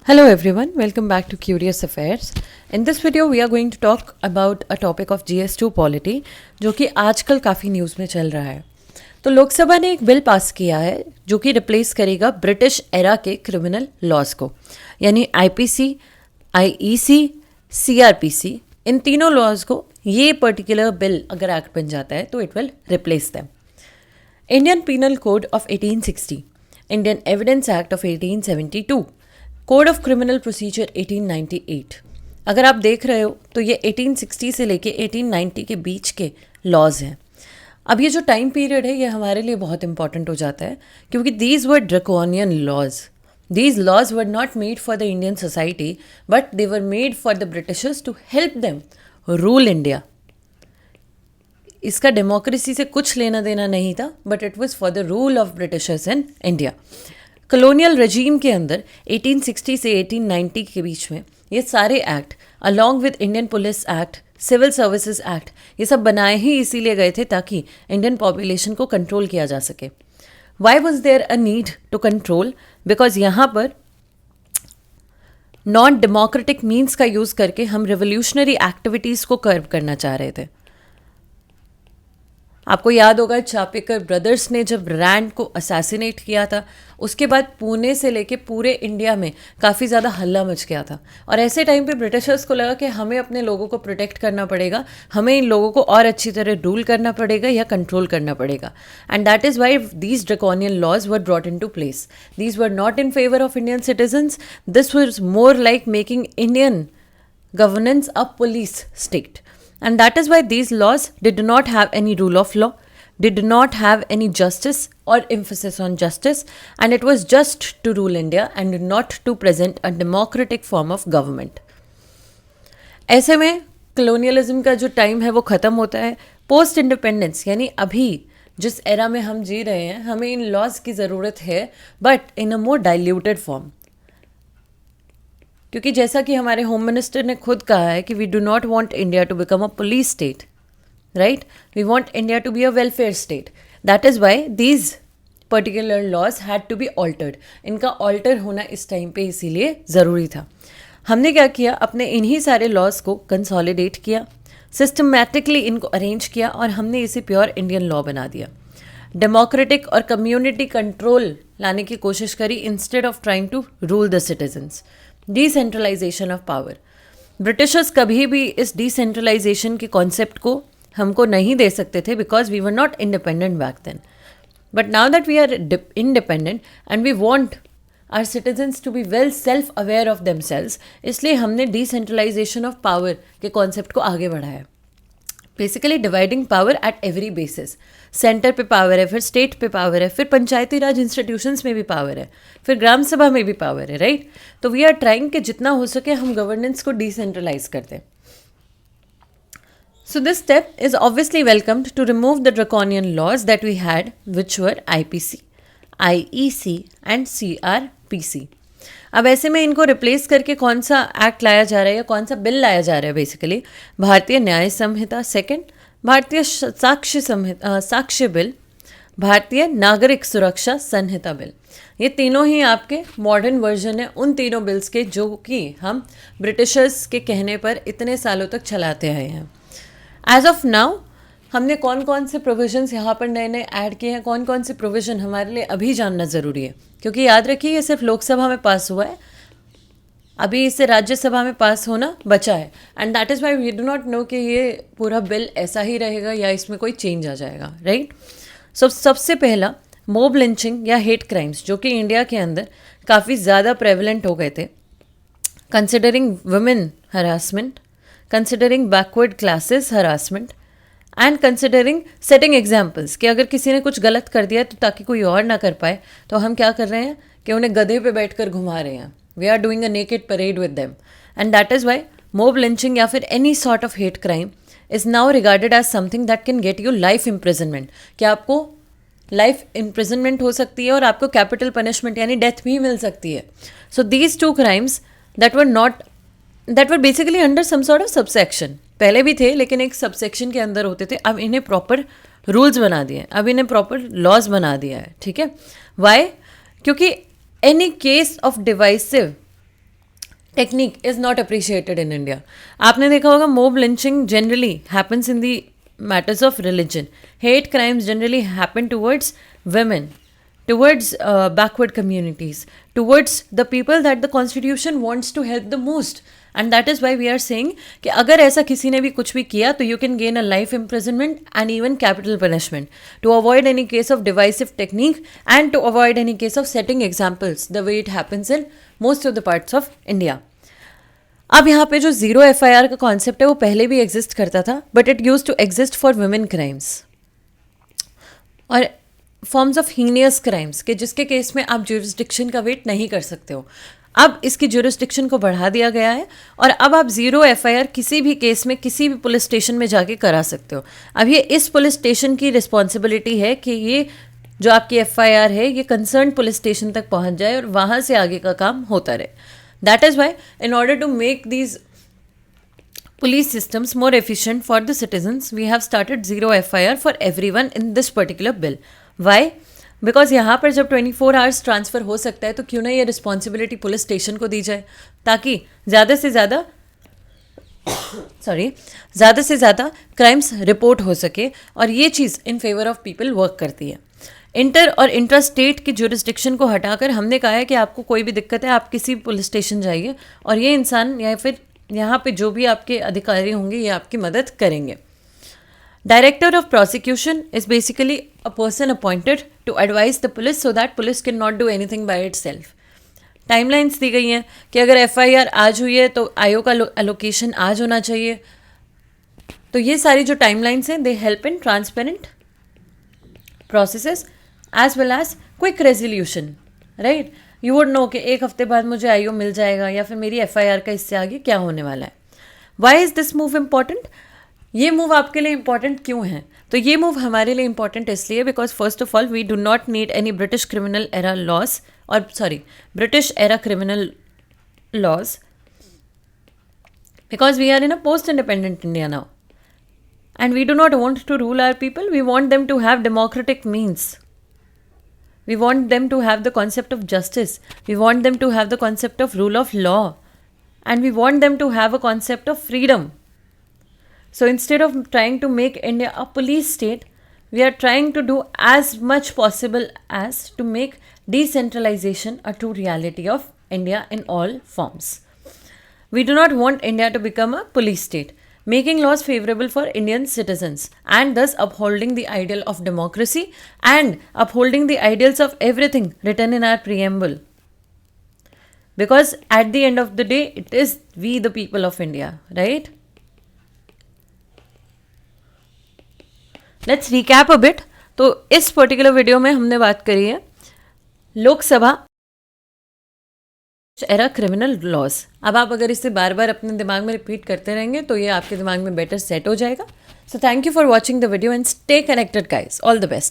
Hello everyone, welcome back to Curious Affairs. In this video we are going to talk about a topic of GS2 polity जो कि आजकल काफ़ी news में चल रहा है। तो लोकसभा ने एक बिल पास किया है जो कि रिप्लेस करेगा ब्रिटिश एरा के क्रिमिनल लॉज को, यानी आईपीसी, आईईसी, सीआरपीसी, इन तीनों लॉज को ये पर्टिकुलर बिल अगर एक्ट बन जाता है तो it will replace them. Indian penal code of 1860, Indian evidence act of 1872, code of criminal procedure 1898। अगर आप देख रहे हो तो ये 1860 से लेके 1890 के बीच के लॉज हैं। अब ये जो टाइम पीरियड है ये हमारे लिए बहुत इंपॉर्टेंट हो जाता है क्योंकि these were draconian laws. These laws were not made for the Indian society but they were made for the Britishers to help them rule India. इसका डेमोक्रेसी से कुछ लेना देना नहीं था but it was for the rule of Britishers in India. Colonial regime के अंदर 1860 से 1890 के बीच में ये सारे act along with Indian police act, civil services act, ये सब बनाए ही इसीलिए गए थे ताकि इंडियन पॉपुलेशन को कंट्रोल किया जा सके। Why was there a need to control? Because यहाँ पर नॉन डेमोक्रेटिक मीन्स का यूज़ करके हम रिवोल्यूशनरी एक्टिविटीज़ को कर्व करना चाह रहे थे। आपको याद होगा चापेकर ब्रदर्स ने जब रैंड को असैसिनेट किया था उसके बाद पुणे से लेके पूरे इंडिया में काफ़ी ज़्यादा हल्ला मच गया था और ऐसे टाइम पे ब्रिटिशर्स को लगा कि हमें अपने लोगों को प्रोटेक्ट करना पड़ेगा, हमें इन लोगों को और अच्छी तरह रूल करना पड़ेगा या कंट्रोल करना पड़ेगा। And that is why these draconian laws were brought in to place. These were not in favour of Indian citizens, this was more like making Indian governance a police state. And that is why these laws did not have any rule of law, did not have any justice or emphasis on justice, and it was just to rule India and not to present a democratic form of government. ऐसे में colonialism का जो time है वो ख़त्म होता है। Post independence यानी अभी जिस एरा में हम जी रहे हैं हमें इन लॉज की ज़रूरत है but in a more diluted form. क्योंकि जैसा कि हमारे होम मिनिस्टर ने खुद कहा है कि we do not want India to become a police state, right? We want India to be a welfare state. That is why these particular laws had to be altered. इनका alter होना इस time पे इसीलिए ज़रूरी था। हमने क्या किया, अपने इन्हीं सारे लॉज को कंसोलिडेट किया, सिस्टमैटिकली इनको अरेंज किया और हमने इसे प्योर इंडियन लॉ बना दिया। डेमोक्रेटिक और कम्युनिटी कंट्रोल लाने की कोशिश करी instead of trying to rule the citizens. Decentralisation of power. Britishers कभी भी इस डिसेंट्रलाइजेशन के कॉन्सेप्ट को हमको नहीं दे सकते थे because we were not independent back then. But now that we are independent and we want our citizens to be well self aware of themselves, इसलिए हमने डिसेंट्रलाइजेशन ऑफ पावर के कॉन्सेप्ट को आगे बढ़ाया। Basically dividing power at every basis. Centre पे power है, फिर state पे पावर है, फिर पंचायती राज इंस्टीट्यूशंस में भी पावर है, फिर ग्राम सभा में भी पावर है, राइट? तो वी आर ट्राइंग कि जितना हो सके हम गवर्नेंस को डिसेंट्रलाइज कर दें। So this step is obviously welcomed to remove the draconian laws that we had, which were IPC, IEC and CRPC. अब ऐसे में इनको रिप्लेस करके कौन सा एक्ट लाया जा रहा है या कौन सा बिल लाया जा रहा है? बेसिकली भारतीय न्याय संहिता सेकंड, भारतीय साक्ष्य बिल, भारतीय नागरिक सुरक्षा संहिता बिल। ये तीनों ही आपके मॉडर्न वर्जन है उन तीनों बिल्स के जो कि हम ब्रिटिशर्स के कहने पर इतने सालों तक चलाते आए हैं। एज ऑफ नाउ हमने कौन कौन से प्रोविजंस यहाँ पर नए नए ऐड किए हैं, कौन कौन से प्रोविज़न हमारे लिए अभी जानना ज़रूरी है, क्योंकि याद रखिए ये सिर्फ लोकसभा में पास हुआ है, अभी इससे राज्यसभा में पास होना बचा है। And that is why we do not know कि ये पूरा बिल ऐसा ही रहेगा या इसमें कोई चेंज आ जाएगा, राइट? सो सबसे पहला मोब लिंचिंग या हेट क्राइम्स जो कि इंडिया के अंदर काफ़ी ज़्यादा प्रेवलेंट हो गए थे, considering women harassment, considering backward classes harassment and considering setting examples कि अगर किसी ने कुछ गलत कर दिया तो ताकि कोई और ना कर पाए तो हम क्या कर रहे हैं कि उन्हें गधे पे बैठकर घुमा रहे हैं। We are doing a naked parade with them and that is why mob lynching या फिर any sort of hate crime is now regarded as something that can get you life imprisonment. कि आपको लाइफ इम्प्रिजनमेंट हो सकती है और आपको capital punishment यानी डेथ भी मिल सकती है। So these two crimes that were basically under some sort of subsection, पहले भी थे लेकिन एक सबसेक्शन के अंदर होते थे, अब इन्हें प्रॉपर रूल्स बना दिए, अब इन्हें प्रॉपर लॉज बना दिया है, ठीक है? वाई? क्योंकि any case of divisive technique is not appreciated in India. आपने देखा होगा mob lynching generally happens in the matters of religion. Hate crimes generally happen towards women, towards backward communities, towards the people that the constitution wants to help the most. And that is why we are saying कि अगर ऐसा किसी ने भी कुछ भी किया तो you can gain a life imprisonment and even capital punishment to avoid any case of divisive technique and to avoid any case of setting examples the way it happens in most of the parts of India. अब यहाँ पे जो zero FIR का concept है वो पहले भी exist करता था, but it use to exist for women crimes और फॉर्म्स ऑफ हीनियस क्राइम्स के जिसके केस में आप ज्यूरिसडिक्शन का वेट नहीं कर सकते हो. अब इसकी ज्यूरिसडिक्शन को बढ़ा दिया गया है और अब आप ज़ीरो FIR किसी भी केस में किसी भी पुलिस स्टेशन में जाके करा सकते हो. अब ये इस पुलिस स्टेशन की रिस्पॉन्सिबिलिटी है कि ये जो आपकी FIR है ये कंसर्न पुलिस स्टेशन तक पहुंच जाए और वहाँ से आगे का काम होता रहे. That is why, in order to make these police systems more efficient for the citizens, we have started zero FIR for everyone in this particular bill. Why? Because यहाँ पर जब 24 hours ट्रांसफ़र हो सकता है तो क्यों ना ये रिस्पॉन्सिबिलिटी पुलिस स्टेशन को दी जाए ताकि ज़्यादा से ज़्यादा क्राइम्स रिपोर्ट हो सके और ये चीज़ in favour of people work करती है. इंटर और इंट्रा स्टेट की ज्यूरिसडिक्शन को हटाकर हमने कहा है कि आपको कोई भी दिक्कत है आप किसी पुलिस स्टेशन जाइए और ये इंसान या फिर यहाँ पे जो भी आपके अधिकारी होंगे ये आपकी मदद करेंगे. Director of prosecution is basically a person appointed to advise the police so that police can not do anything by it self. Timelines दी गई हैं कि अगर FIR आज हुई है तो आयोग का एलोकेशन आज होना चाहिए. तो ये सारी जो टाइमलाइंस हैं they help in transparent processes as well as quick resolution, right? You would know कि एक हफ्ते बाद मुझे IO मिल जाएगा या फिर मेरी FIR का इससे आगे क्या होने वाला है. Why is this move important? ये मूव आपके लिए इम्पॉर्टेंट क्यों है? तो ये मूव हमारे लिए इम्पॉर्टेंट इसलिए because first of all we do not need any British criminal era laws और British era criminal laws because we are in a post-independent India now. And we do not want to rule our people. We want them to have democratic means. We want them to have the concept of justice. We want them to have the concept of rule of law. And we want them to have a concept of freedom. So instead of trying to make India a police state, we are trying to do as much possible as to make decentralization a true reality of India in all forms. We do not want India to become a police state, making laws favorable for Indian citizens and thus upholding the ideal of democracy and upholding the ideals of everything written in our preamble. Because at the end of the day, it is we the people of India, right? Let's recap a bit. तो इस particular video में हमने बात करी है Lok Sabha era criminal laws. अब आप अगर इसे बार बार अपने दिमाग में रिपीट करते रहेंगे तो ये आपके दिमाग में बेटर सेट हो जाएगा. So thank you for watching the video and stay connected guys. All the best.